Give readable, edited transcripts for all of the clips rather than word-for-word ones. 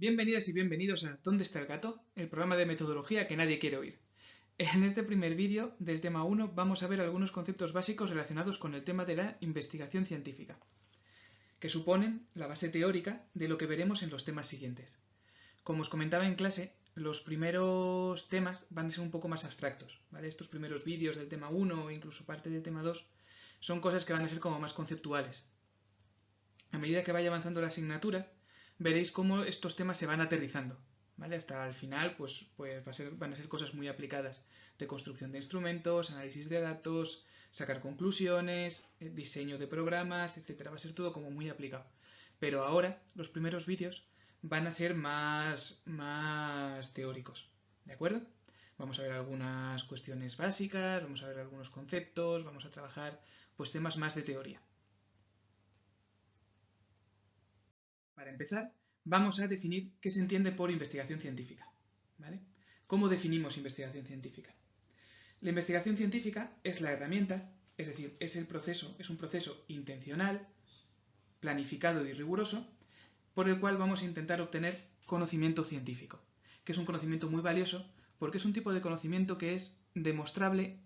Bienvenidas y bienvenidos a ¿Dónde está el gato?, el programa de metodología que nadie quiere oír. En este primer vídeo del tema 1 vamos a ver algunos conceptos básicos relacionados con el tema de la investigación científica, que suponen la base teórica de lo que veremos en los temas siguientes. Como os comentaba en clase, los primeros temas van a ser un poco más abstractos, ¿vale? Estos primeros vídeos del tema 1 o incluso parte del tema 2 son cosas que van a ser como más conceptuales. A medida que vaya avanzando la asignatura, veréis cómo estos temas se van aterrizando, ¿vale? Hasta el final, pues van a ser cosas muy aplicadas de construcción de instrumentos, análisis de datos, sacar conclusiones, diseño de programas, etcétera. Va a ser todo como muy aplicado. Pero ahora, los primeros vídeos van a ser más teóricos, ¿de acuerdo? Vamos a ver algunas cuestiones básicas, vamos a ver algunos conceptos, vamos a trabajar pues temas más de teoría. Para empezar, vamos a definir qué se entiende por investigación científica, ¿vale? ¿Cómo definimos investigación científica? La investigación científica es la herramienta, es decir, es un proceso intencional, planificado y riguroso, por el cual vamos a intentar obtener conocimiento científico, que es un conocimiento muy valioso porque es un tipo de conocimiento que es demostrable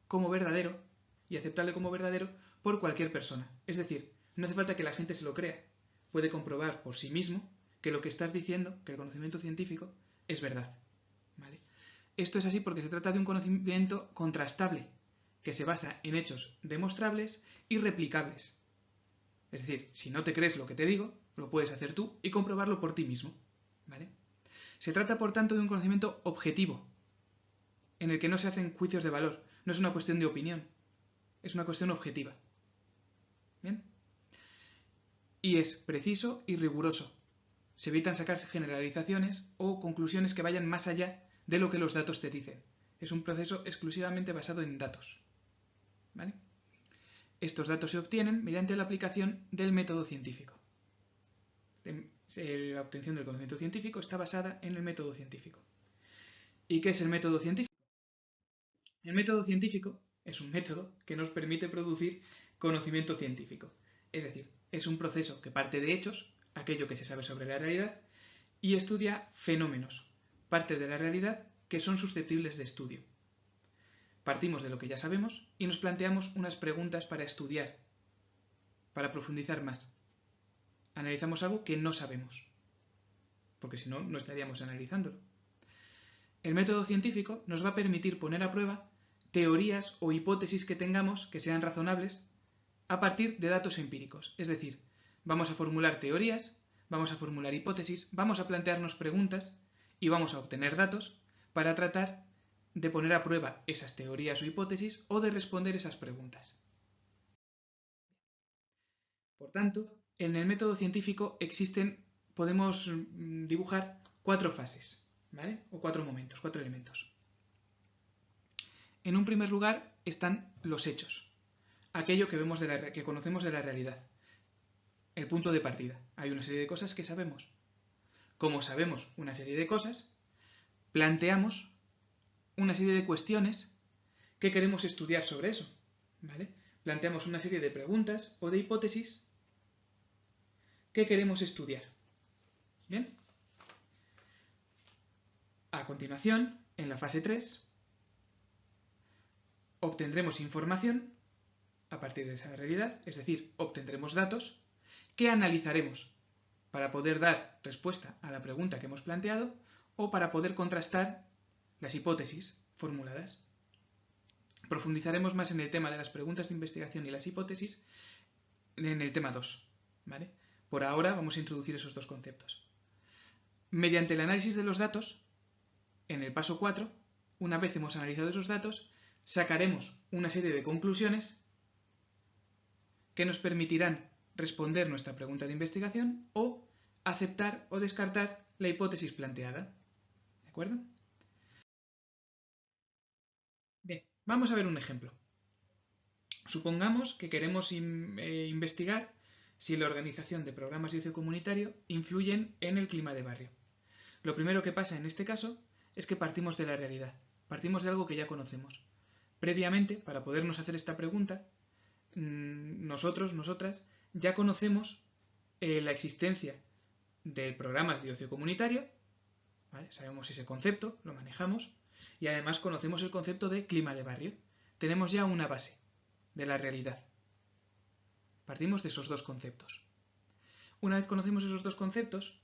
como verdadero y aceptable como verdadero por cualquier persona. Es decir, no hace falta que la gente se lo crea, puede comprobar por sí mismo que lo que estás diciendo, que el conocimiento científico, es verdad. ¿Vale? Esto es así porque se trata de un conocimiento contrastable, que se basa en hechos demostrables y replicables. Es decir, si no te crees lo que te digo, lo puedes hacer tú y comprobarlo por ti mismo. ¿Vale? Se trata, por tanto, de un conocimiento objetivo, en el que no se hacen juicios de valor, no es una cuestión de opinión, es una cuestión objetiva. ¿Bien? Y es preciso y riguroso. Se evitan sacar generalizaciones o conclusiones que vayan más allá de lo que los datos te dicen. Es un proceso exclusivamente basado en datos. ¿Vale? Estos datos se obtienen mediante la aplicación del método científico. La obtención del conocimiento científico está basada en el método científico. ¿Y qué es el método científico? El método científico es un método que nos permite producir conocimiento científico. Es decir, es un proceso que parte de hechos, aquello que se sabe sobre la realidad, y estudia fenómenos, parte de la realidad que son susceptibles de estudio. Partimos de lo que ya sabemos y nos planteamos unas preguntas para estudiar, para profundizar más. Analizamos algo que no sabemos, porque si no, no estaríamos analizándolo. El método científico nos va a permitir poner a prueba teorías o hipótesis que tengamos que sean razonables a partir de datos empíricos. Es decir, vamos a formular teorías, vamos a formular hipótesis, vamos a plantearnos preguntas y vamos a obtener datos para tratar de poner a prueba esas teorías o hipótesis o de responder esas preguntas. Por tanto, en el método científico podemos dibujar 4 fases, ¿vale? O 4 momentos, 4 elementos. En un primer lugar están los hechos, aquello que conocemos de la realidad, el punto de partida. Hay una serie de cosas que sabemos. Como sabemos una serie de cosas, planteamos una serie de cuestiones que queremos estudiar sobre eso, ¿vale? Planteamos una serie de preguntas o de hipótesis que queremos estudiar. ¿Bien? A continuación, en la fase 3, obtendremos información a partir de esa realidad, es decir, obtendremos datos que analizaremos para poder dar respuesta a la pregunta que hemos planteado o para poder contrastar las hipótesis formuladas. Profundizaremos más en el tema de las preguntas de investigación y las hipótesis en el tema 2. ¿Vale? Por ahora vamos a introducir esos dos conceptos. Mediante el análisis de los datos, en el paso 4, una vez hemos analizado esos datos, sacaremos una serie de conclusiones que nos permitirán responder nuestra pregunta de investigación o aceptar o descartar la hipótesis planteada. ¿De acuerdo? Bien, vamos a ver un ejemplo. Supongamos que queremos investigar si la organización de programas de ocio comunitario influyen en el clima de barrio. Lo primero que pasa en este caso es que partimos de la realidad, partimos de algo que ya conocemos. Previamente, para podernos hacer esta pregunta, nosotras, ya conocemos la existencia de programas de ocio comunitario, ¿vale? Sabemos ese concepto, lo manejamos, y además conocemos el concepto de clima de barrio. Tenemos ya una base de la realidad. Partimos de esos dos conceptos. Una vez conocemos esos dos conceptos,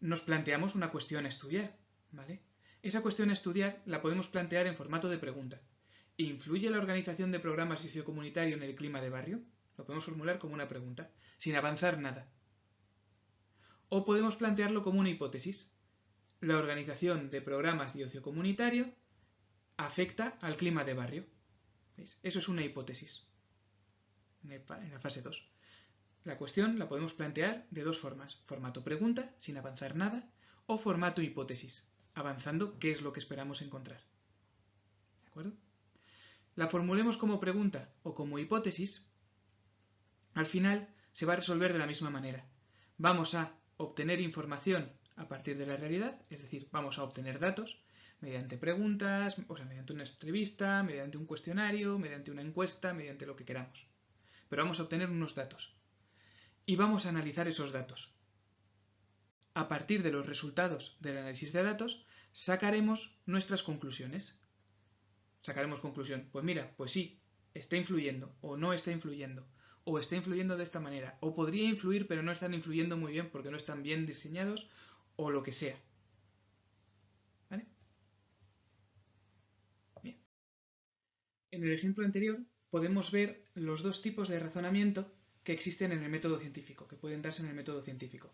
nos planteamos una cuestión a estudiar, ¿vale? Esa cuestión a estudiar la podemos plantear en formato de pregunta. ¿Influye la organización de programas de ocio comunitario en el clima de barrio? Lo podemos formular como una pregunta, sin avanzar nada. O podemos plantearlo como una hipótesis. La organización de programas de ocio comunitario afecta al clima de barrio. ¿Veis? Eso es una hipótesis. En la fase 2. La cuestión la podemos plantear de dos formas. Formato pregunta, sin avanzar nada, o formato hipótesis, avanzando qué es lo que esperamos encontrar. ¿De acuerdo? La formulemos como pregunta o como hipótesis, al final se va a resolver de la misma manera. Vamos a obtener información a partir de la realidad, es decir, vamos a obtener datos mediante preguntas, o sea, mediante una entrevista, mediante un cuestionario, mediante una encuesta, mediante lo que queramos. Pero vamos a obtener unos datos. Y vamos a analizar esos datos. A partir de los resultados del análisis de datos, sacaremos nuestras conclusiones. Sacaremos conclusión. Pues mira, pues sí, está influyendo, o no está influyendo, o está influyendo de esta manera, o podría influir pero no están influyendo muy bien porque no están bien diseñados, o lo que sea. ¿Vale? Bien. En el ejemplo anterior podemos ver los dos tipos de razonamiento que existen en el método científico, que pueden darse en el método científico.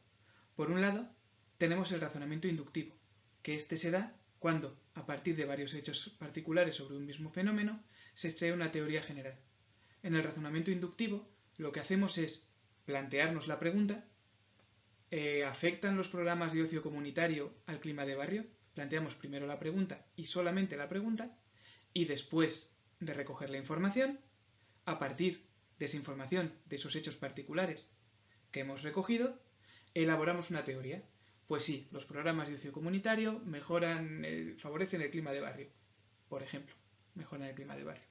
Por un lado, tenemos el razonamiento inductivo, que este se da cuando, a partir de varios hechos particulares sobre un mismo fenómeno, se extrae una teoría general. En el razonamiento inductivo, lo que hacemos es plantearnos la pregunta: ¿afectan los programas de ocio comunitario al clima de barrio? Planteamos primero la pregunta y solamente la pregunta, y después de recoger la información, a partir de esa información, de esos hechos particulares que hemos recogido, elaboramos una teoría. Pues sí, los programas de ocio comunitario favorecen el clima de barrio, por ejemplo, mejoran el clima de barrio.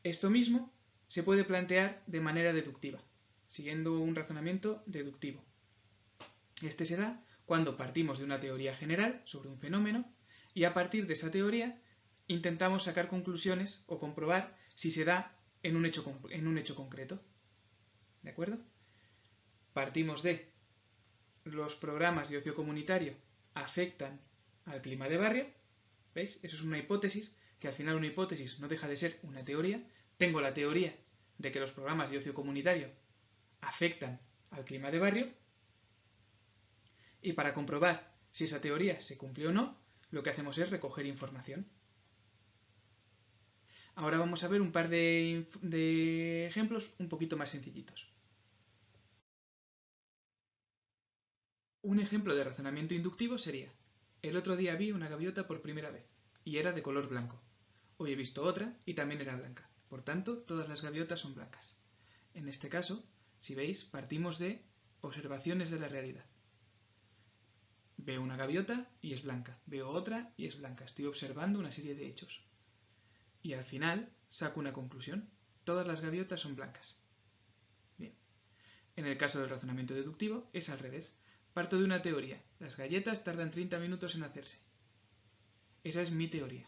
Esto mismo se puede plantear de manera deductiva, siguiendo un razonamiento deductivo. Este se da cuando partimos de una teoría general sobre un fenómeno y a partir de esa teoría intentamos sacar conclusiones o comprobar si se da en un hecho concreto. ¿De acuerdo? Partimos de los programas de ocio comunitario afectan al clima de barrio. ¿Veis? Eso es una hipótesis, que al final una hipótesis no deja de ser una teoría. Tengo la teoría de que los programas de ocio comunitario afectan al clima de barrio, y para comprobar si esa teoría se cumple o no, lo que hacemos es recoger información. Ahora vamos a ver un par de ejemplos un poquito más sencillitos. Un ejemplo de razonamiento inductivo sería: el otro día vi una gaviota por primera vez, y era de color blanco. Hoy he visto otra, y también era blanca. Por tanto, todas las gaviotas son blancas. En este caso, si veis, partimos de observaciones de la realidad. Veo una gaviota y es blanca. Veo otra y es blanca. Estoy observando una serie de hechos. Y al final saco una conclusión. Todas las gaviotas son blancas. Bien. En el caso del razonamiento deductivo es al revés. Parto de una teoría. Las galletas tardan 30 minutos en hacerse. Esa es mi teoría.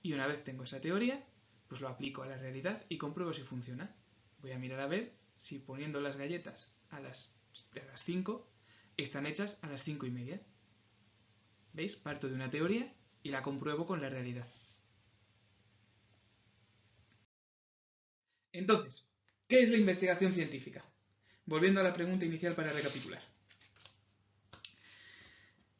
Y una vez tengo esa teoría, pues lo aplico a la realidad y compruebo si funciona. Voy a mirar a ver si poniendo las galletas a las 5 están hechas a las 5:30. ¿Veis? Parto de una teoría y la compruebo con la realidad. Entonces, ¿qué es la investigación científica? Volviendo a la pregunta inicial para recapitular.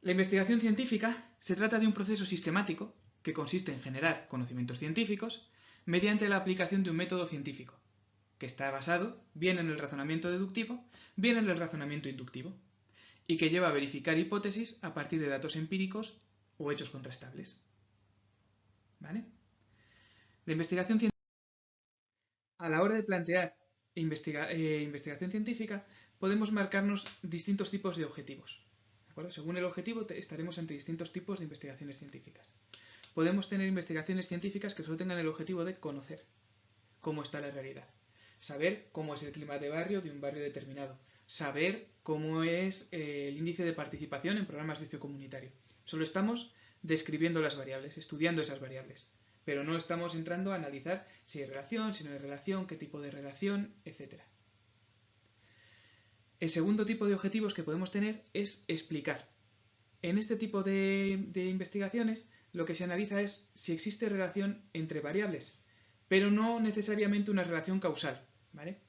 La investigación científica se trata de un proceso sistemático que consiste en generar conocimientos científicos mediante la aplicación de un método científico, que está basado bien en el razonamiento deductivo, bien en el razonamiento inductivo, y que lleva a verificar hipótesis a partir de datos empíricos o hechos contrastables. ¿Vale? La investigación científica, a la hora de plantear investigación científica, podemos marcarnos distintos tipos de objetivos. ¿De acuerdo? Según el objetivo, estaremos ante distintos tipos de investigaciones científicas. Podemos tener investigaciones científicas que solo tengan el objetivo de conocer cómo está la realidad, saber cómo es el clima de barrio de un barrio determinado, saber cómo es el índice de participación en programas de ocio comunitario. Solo estamos describiendo las variables, estudiando esas variables, pero no estamos entrando a analizar si hay relación, si no hay relación, qué tipo de relación, etc. El segundo tipo de objetivos que podemos tener es explicar. En este tipo de investigaciones lo que se analiza es si existe relación entre variables, pero no necesariamente una relación causal, ¿vale?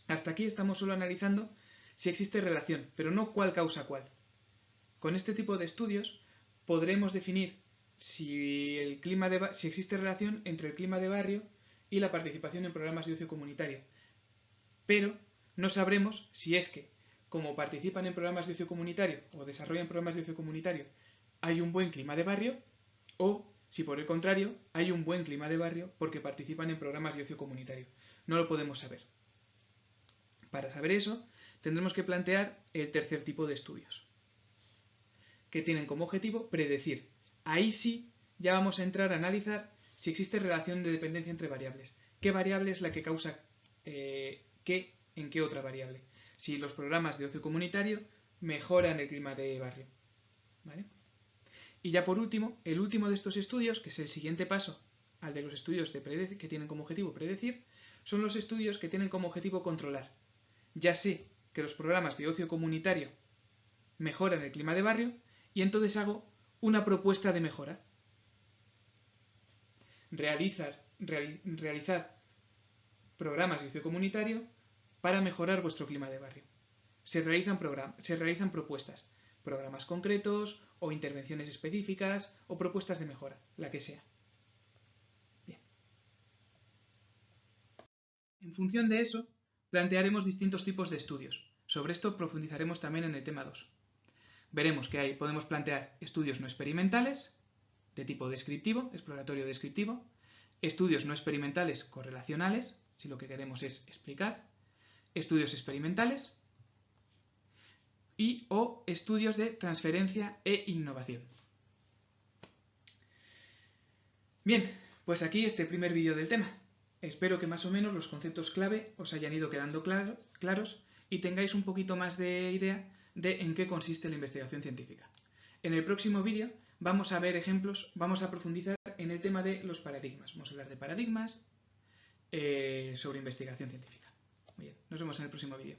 Hasta aquí estamos solo analizando si existe relación, pero no cuál causa cuál. Con este tipo de estudios podremos definir si existe relación entre el clima de barrio y la participación en programas de ocio comunitario. Pero no sabremos si es que, como participan en programas de ocio comunitario o desarrollan programas de ocio comunitario, hay un buen clima de barrio, o si por el contrario hay un buen clima de barrio porque participan en programas de ocio comunitario. No lo podemos saber. Para saber eso, tendremos que plantear el tercer tipo de estudios, que tienen como objetivo predecir. Ahí sí ya vamos a entrar a analizar si existe relación de dependencia entre variables. ¿Qué variable es la que causa qué en qué otra variable? Si los programas de ocio comunitario mejoran el clima de barrio. ¿Vale? Y ya por último, el último de estos estudios, que es el siguiente paso al de los estudios que tienen como objetivo predecir, son los estudios que tienen como objetivo controlar. Ya sé que los programas de ocio comunitario mejoran el clima de barrio y entonces hago una propuesta de mejora. Realizad programas de ocio comunitario para mejorar vuestro clima de barrio. Se realizan propuestas, programas concretos o intervenciones específicas o propuestas de mejora, la que sea. Bien. En función de eso, plantearemos distintos tipos de estudios. Sobre esto profundizaremos también en el tema 2. Veremos que podemos plantear estudios no experimentales, de tipo descriptivo, exploratorio descriptivo, estudios no experimentales correlacionales, si lo que queremos es explicar, estudios experimentales o estudios de transferencia e innovación. Bien, pues aquí este primer vídeo del tema. Espero que más o menos los conceptos clave os hayan ido quedando claros y tengáis un poquito más de idea de en qué consiste la investigación científica. En el próximo vídeo vamos a ver ejemplos, vamos a profundizar en el tema de los paradigmas. Vamos a hablar de paradigmas sobre investigación científica. Muy bien, nos vemos en el próximo vídeo.